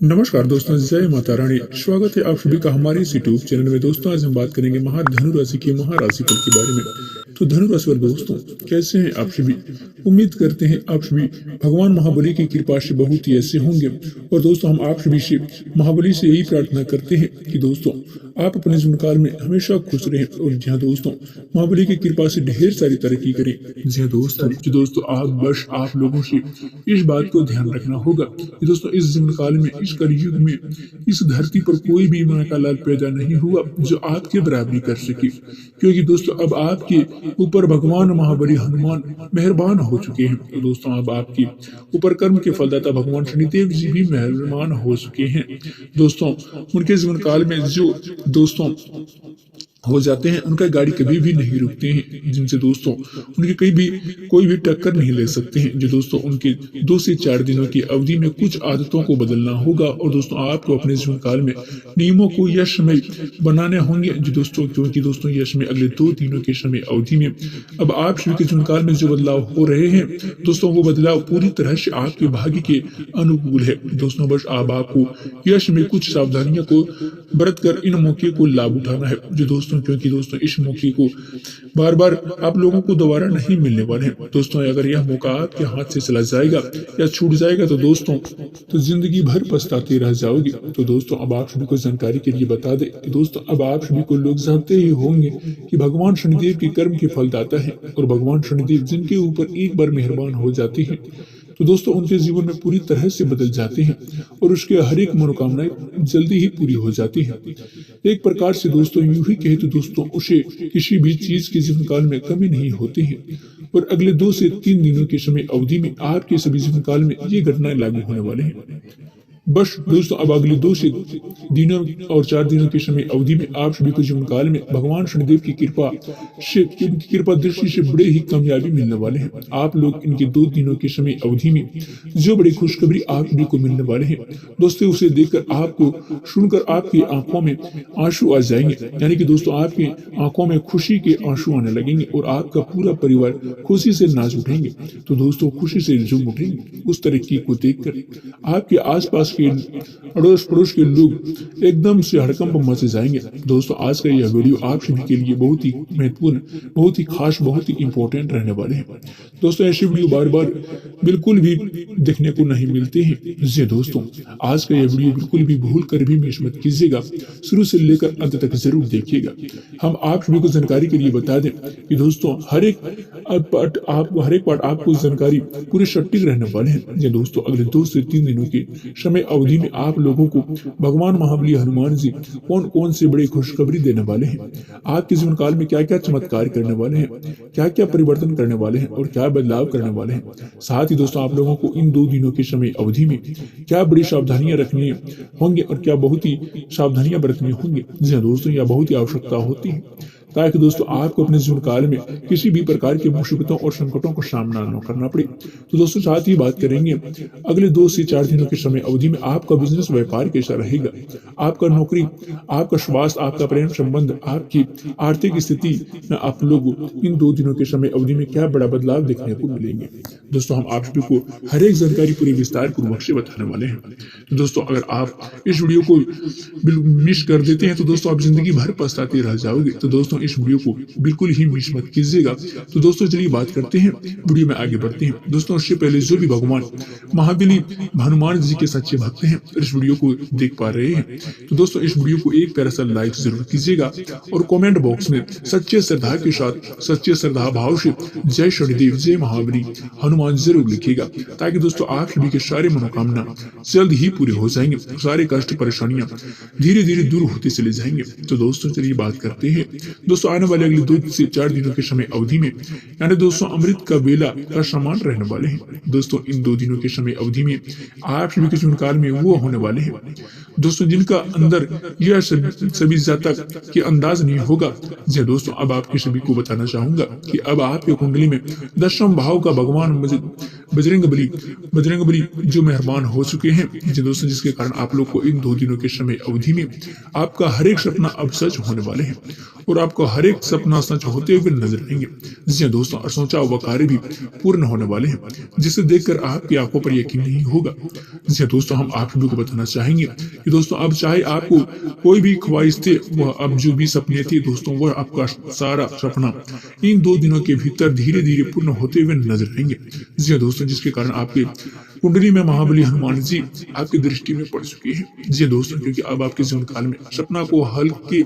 नमस्कार दोस्तों, जय माता रानी। स्वागत है आप सभी का हमारे इस यूट्यूब चैनल में। दोस्तों आज हम बात करेंगे धनु राशि के महाराशिफल के बारे में। तो धनु राशि वाले दोस्तों, कैसे हैं आप सभी? उम्मीद करते हैं आप सभी भगवान महाबली की कृपा से बहुत ही ऐसे होंगे। और दोस्तों हम आप सभी से महाबली से यही प्रार्थना करते हैं कि दोस्तों आप अपने जीवन काल में हमेशा खुश रहें और जी हाँ दोस्तों महाबली की कृपा से ढेर सारी तरक्की करें। जी हाँ दोस्तों आप लोगों से इस बात को ध्यान रखना होगा कि दोस्तों इस जीवन काल में, इस कलयुग में, इस धरती पर कोई भी माँ का लाल पैदा नहीं हुआ जो आपके बराबरी कर सके। क्योंकि दोस्तों अब आपके ऊपर भगवान महाबली हनुमान मेहरबान हो चुके हैं। तो दोस्तों अब आपके ऊपर कर्म के फलदाता भगवान शनिदेव जी भी मेहरबान हो चुके हैं। दोस्तों उनके जीवन काल में जो दोस्तों हो जाते हैं उनका गाड़ी कभी भी नहीं रुकते हैं, जिनसे दोस्तों उनके कोई भी टक्कर नहीं ले सकते हैं। जो दोस्तों उनके 2 से 4 दिनों की अवधि में कुछ आदतों को बदलना होगा और दोस्तों आपको अपने जीवन काल में नियमों को यशमय बनाने होंगे। जो दोस्तों क्योंकि दोस्तों यश में अगले 2 दिनों के समय अवधि में अब आप सभी के जीवन काल में जो बदलाव हो रहे हैं दोस्तों वो बदलाव पूरी तरह से आपके भाग्य के अनुकूल है। दोस्तों बस आपको यश में कुछ सावधानियों को बरत कर इन मौके को लाभ उठाना है। जो दोस्तों क्योंकि दोस्तों इस मौके को बार बार आप लोगों को दोबारा नहीं मिलने वाले हैं। दोस्तों अगर यह मौका आपके हाथ से चला जाएगा या छूट जाएगा तो दोस्तों तो जिंदगी भर पछताते रह जाओगे। तो दोस्तों अब आप सभी को जानकारी के लिए बता दें कि दोस्तों अब आप सभी को लोग जानते ही होंगे कि भगवान शनिदेव के कर्म के फलदाता है और भगवान शनिदेव जिनके ऊपर एक बार मेहरबान हो जाते हैं तो दोस्तों उनके जीवन में पूरी तरह से बदल जाते हैं और उसके हर एक मनोकामनाएं जल्दी ही पूरी हो जाती हैं। एक प्रकार से दोस्तों यूं ही कहे तो दोस्तों उसे किसी भी चीज के जीवन काल में कमी नहीं होती है। और अगले 2 से 3 दिनों के समय अवधि में आपके सभी जीवन काल में ये घटनाएं लागू होने वाले हैं। बस दोस्तों अब अगले 2 से दिनों और 4 दिनों के समय अवधि में आप सभी को जीवन काल में भगवान शनिदेव की कृपा दृष्टि से बड़े ही कामयाबी मिलने वाले हैं। आप लोग इनके 2 दिनों के समय अवधि में जो बड़ी खुशखबरी आप सभी को मिलने वाले हैं दोस्तों उसे देखकर आपको सुनकर आपकी आंखों में आंसू आ जाएंगे। यानी कि दोस्तों आपकी आंखों में खुशी के आंसू आने लगेंगे और आपका पूरा परिवार खुशी से नाच उठेंगे। तो दोस्तों खुशी से झूम उठेंगे। उस तरक्की को देखकर आपके आसपास अड़ोस पड़ोस के लोग एकदम से हड़कंप मचे जाएंगे। दोस्तों आज का यह वीडियो आप सभी के लिए बहुत ही महत्वपूर्ण, बहुत ही खास, बहुत ही इंपॉर्टेंट रहने वाले हैं। दोस्तों ऐसे वीडियो बार बार बिल्कुल भी देखने को नहीं मिलते हैं। जी दोस्तों आज का यह वीडियो बिल्कुल भी भूल कर भी मिस मत कीजिएगा, शुरू से लेकर अंत तक जरूर देखिएगा। हम आप सभी को जानकारी के लिए बता दें कि दोस्तों हर एक पार्ट आपको जानकारी पूरे सटीक रहने वाले हैं। जी दोस्तों अगले 2 से 3 दिनों के समय अवधि में आप लोगों को भगवान महाबली हनुमान जी कौन कौन से बड़े खुशखबरी देने वाले हैं, आपके जीवन काल में क्या क्या चमत्कार करने वाले हैं, क्या क्या परिवर्तन करने वाले हैं और क्या बदलाव करने वाले हैं। साथ ही दोस्तों आप लोगों को इन 2 दिनों के समय अवधि में क्या बड़ी सावधानियां रखनी होंगी और क्या बहुत ही सावधानियां बरतनी होंगी। जी हाँ दोस्तों यह बहुत ही आवश्यकता होती है ताकि दोस्तों आपको अपने जीवन काल में किसी भी प्रकार की मुसीबतों और संकटों का सामना न करना पड़े। तो दोस्तों साथ ही बात करेंगे अगले 2 से 4 दिनों के समय अवधि में आपका बिजनेस व्यापार कैसा रहेगा, आपका नौकरी, आपका स्वास्थ्य, आपका प्रेम संबंध, आपकी आर्थिक स्थिति में आप लोग इन 2 दिनों के समय अवधि में क्या बड़ा बदलाव देखने को मिलेंगे। दोस्तों हम आप सभी को हर एक जानकारी पूरी विस्तार पूर्वक से बताने वाले हैं। तो दोस्तों अगर आप इस वीडियो को मिस कर देते हैं तो दोस्तों आप जिंदगी भर पछताते रह जाओगे। तो दोस्तों इस वीडियो को बिल्कुल ही मिस मत कीजिएगा। तो दोस्तों चलिए बात करते हैं, वीडियो में आगे बढ़ते हैं। दोस्तों उससे पहले जो भी भगवान महाबली हनुमान जी के सच्चे भक्त हैं इस वीडियो को देख पा रहे हैं तो दोस्तों इस वीडियो को एक प्यारा सा लाइक जरूर कीजिएगा और कमेंट बॉक्स में सच्चे श्रद्धा के साथ, सच्चे श्रद्धा भाव से जय शनिदेव, जय महाबली हनुमान जरूर लिखिएगा ताकि दोस्तों आप सभी के सारे मनोकामना जल्द ही पूरे हो जाएंगे, सारे कष्ट परेशानियां धीरे धीरे दूर होते चले जाएंगे। तो दोस्तों चलिए बात करते हैं। दोस्तों आने वाले अगले 2 से 4 दिनों के समय अवधि में यानी दोस्तों अमृत का बेला का समान रहने वाले हैं। दोस्तों इन 2 दिनों के समय अवधि में आप सभी के जीवन काल में वो होने वाले हैं दोस्तों जिनका अंदर यह सभी जातक के अंदाज नहीं होगा। जी दोस्तों अब आपके सभी को बताना चाहूंगा कि अब आपके कुंडली में 10वें भाव का भगवान बजरंगबली जो मेहरबान हो चुके हैं। जी दोस्तों जिसके कारण आप लोग को इन 2 दिनों के समय अवधि में आपका हर एक सपना अब सच होने वाले हैं और आपका आपको हर एक सपना सच होते हुए नजर आएंगे। जी दोस्तों, और सोचा हुआ कार्य भी पूर्ण होने वाले हैं, जिसे देखकर आपकी आंखों पर यकीन नहीं होगा। जी दोस्तों, हम आप सभी को बताना चाहेंगे कि दोस्तों अब चाहे आपको कोई भी ख्वाहिश थी, वह अब जो भी सपने थे दोस्तों, वह आपका सारा सपना इन 2 दिनों के भीतर धीरे धीरे पूर्ण होते हुए नजर आएंगे। जी हाँ दोस्तों, जिसके कारण आपके कुंडली में महाबली हनुमान जी आपकी दृष्टि में पड़ चुकी है। जी दोस्तों, क्योंकि अब आपके जीवन काल में सपना को हल्के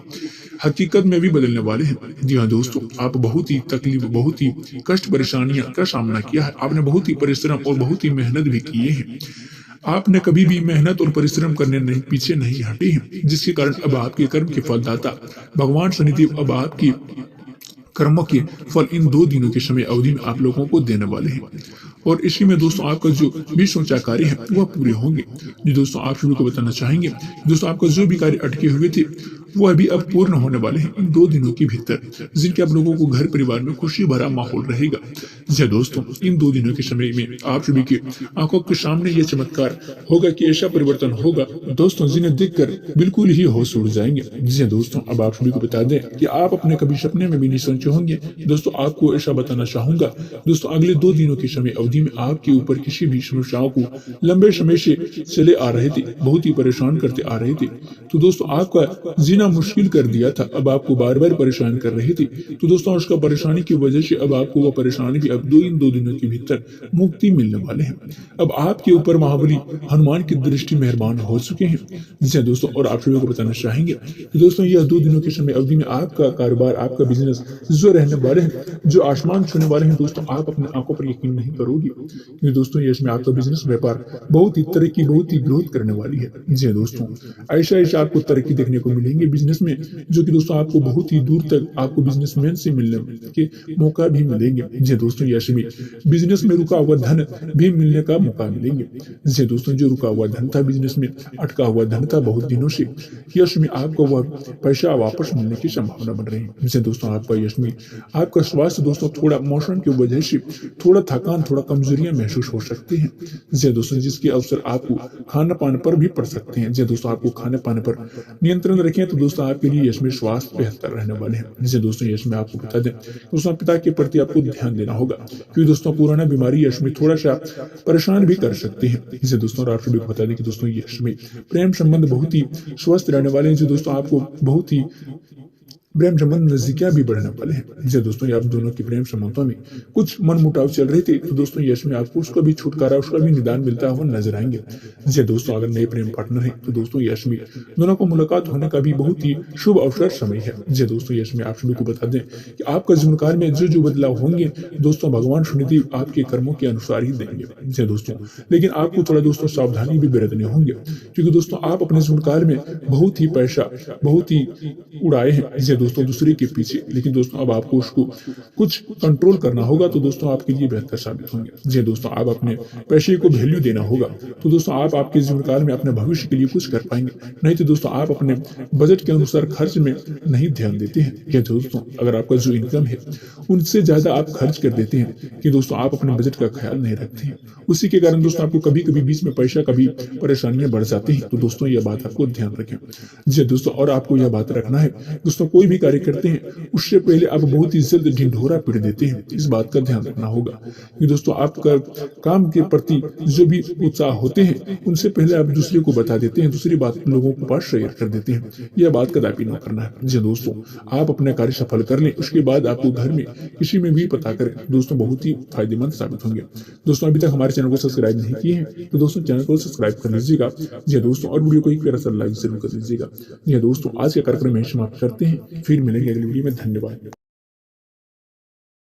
हकीकत में भी बदलने वाले हैं। जी हाँ दोस्तों, आप बहुत ही तकलीफ, बहुत ही कष्ट परेशानियां का सामना किया है। आपने बहुत ही परिश्रम और बहुत ही मेहनत भी किए हैं। आपने कभी भी मेहनत और परिश्रम करने नहीं पीछे नहीं हटे हैं, जिसके कारण अब आपके कर्म के फलदाता भगवान शनिदेव अब आपकी कर्मों के फल इन 2 दिनों के समय अवधि में आप लोगों को देने वाले हैं। और इसी में दोस्तों आपका जो भी सोचा कार्य है वह पूरे होंगे। जी दोस्तों, आप सभी को बताना चाहेंगे दोस्तों, आपका जो भी कार्य अटके हुए थे वह भी अब पूर्ण होने वाले हैं इन 2 दिनों के भीतर, जिनके आप लोगों को घर परिवार में खुशी भरा माहौल रहेगा। जी दोस्तों, इन 2 दिनों के समय में आप सभी की आंखों के सामने ये चमत्कार होगा कि ऐसा परिवर्तन होगा दोस्तों, जिन्हें देखकर बिल्कुल ही होश उड़ जाएंगे। जी दोस्तों, अब आप सभी को बता दें कि आप अपने कभी सपने में भी नहीं सोचे होंगे। दोस्तों, आपको ऐसा बताना चाहूंगा दोस्तों, अगले 2 दिनों के समय अवधि में आपके ऊपर किसी भी समस्याओं को लंबे समय से चले आ रहे थे, बहुत ही परेशान करते आ रहे थे, तो दोस्तों आपका जीना मुश्किल कर दिया था, अब आपको बार बार परेशान कर रही थी। तो दोस्तों उसका परेशानी की वजह से अब आपको वो परेशानी भी अब इन 2 दिनों के भीतर मुक्ति मिलने वाले हैं। अब आपके ऊपर महाबली हनुमान की दृष्टि मेहरबान हो चुके हैं। जी दोस्तों, और आप सभी को बताना चाहेंगे कि दोस्तों यह 2 दिनों के समय अवधि में आपका कारोबार, आपका बिजनेस जो रहने वाले हैं, जो आसमान छूने वाले हैं दोस्तों, आप अपने आंखों पर यकीन नहीं करोगे। क्योंकि दोस्तों इसमें आपका बिजनेस व्यापार बहुत ही तरक्की, बहुत ही ग्रोथ करने वाली है। जी दोस्तों, ऐसा ऐसा आपको तरक्की देखने को मिलेंगे बिजनेस में, जो कि दोस्तों आपको बहुत ही दूर तक आपको बिजनेसमैन से मिलने के मौका भी मिलेंगे। जी दोस्तों, यश में बिजनेस में रुका हुआ धन भी मिलने का मौका मिलेंगे। जी दोस्तों, जो रुका हुआ धन था बिजनेस में, अटका हुआ धन था बहुत दिनों से, यश में आपको वह पैसा वापस मिलने की संभावना बन रही है। जी दोस्तों, आपका यश में आपका स्वास्थ्य दोस्तों थोड़ा मौसम की वजह से थोड़ा थकान, थोड़ा कमजोरियां महसूस हो सकती हैं। जी दोस्तों, जिसके अवसर आपको खाने पाने पर भी पड़ सकते हैं। जी दोस्तों, आपको खाने पाने पर नियंत्रण रखें तो दोस्तों आपके लिए यश में स्वास्थ्य बेहतर रहने वाले हैं। जिसे दोस्तों यश में आपको बता दें दोस्तों, पिता के प्रति आपको ध्यान देना होगा, क्योंकि दोस्तों पुराना बीमारी यश में थोड़ा सा परेशान भी कर सकते हैं। इसे दोस्तों आप सभी को बता दें कि दोस्तों यश में प्रेम संबंध बहुत ही स्वस्थ रहने वाले हैं। जो दोस्तों आपको बहुत ही प्रेम संबंध नजदीकियां भी बढ़ने वाले हैं। जी दोस्तों, आप दोनों के प्रेम संबंधों में कुछ मन मुटाव चल रहे थे, तो दोस्तों यश में आपको उसका भी छुटकारा, उसका भी निदान मिलता हुआ नजर आएंगे। जी दोस्तों, अगर नए प्रेम पार्टनर है तो दोस्तों यश में दोनों को मुलाकात होने का भी बहुत ही शुभ अवसर समय है। जी दोस्तों, यश में आप सभी को बता दें कि आपका जीवन काल में जो जो बदलाव होंगे दोस्तों, भगवान शनिदेव आपके कर्मों के अनुसार ही देंगे। जी दोस्तों, लेकिन आपको थोड़ा दोस्तों सावधानी भी बरतने होंगे, क्योंकि दोस्तों आप अपने जीवन काल में बहुत ही पैसा बहुत ही उड़ाए हैं दोस्तों दूसरे के पीछे, लेकिन दोस्तों अब आपको उसको कुछ कंट्रोल करना होगा, तो दोस्तों आपके लिए बेहतर साबित होंगे। जी दोस्तों, आप अपने पैसे को वैल्यू देना होगा, तो दोस्तों आप आपके जीवन काल में अपने भविष्य के लिए कुछ कर पाएंगे। नहीं तो दोस्तों आप अपने बजट के अनुसार खर्च में नहीं ध्यान देते हैं। या दोस्तों अगर आपका जो इनकम है उनसे ज्यादा आप खर्च कर देते हैं कि दोस्तों आप अपने बजट का ख्याल नहीं रखते हैं, उसी के कारण दोस्तों आपको कभी कभी बीच में पैसा कभी परेशानियां बढ़ जाती हैं। तो दोस्तों यह बात आपको ध्यान रखें। जी दोस्तों, और आपको यह बात रखना है दोस्तों, कोई भी कार्य करते हैं उससे पहले आप बहुत ही जल्द ढिंढोरा पीट देते हैं, इस बात का ध्यान रखना होगा कि दोस्तों आपका काम के प्रति जो भी उत्साह होते हैं उनसे पहले आप दूसरे को बता देते हैं, दूसरी बात लोगों के पास शेयर कर देते हैं। यह बात कदापि न करना है। जी दोस्तों, आप अपने कार्य सफल कर लें, उसके बाद आपको घर में किसी में भी पता करें दोस्तों, बहुत ही फायदेमंद साबित होंगे। दोस्तों अभी तक हमारे चैनल को सब्सक्राइब नहीं किए हैं तो दोस्तों चैनल को सब्सक्राइब कर लीजिएगा। जी दोस्तों, और वीडियो को एक प्यारा सा लाइक जरूर कर लीजिएगा। जी दोस्तों, आज का कार्यक्रम यहीं समाप्त करते हैं, फिर मिलेंगे अगली वीडियो में। धन्यवाद।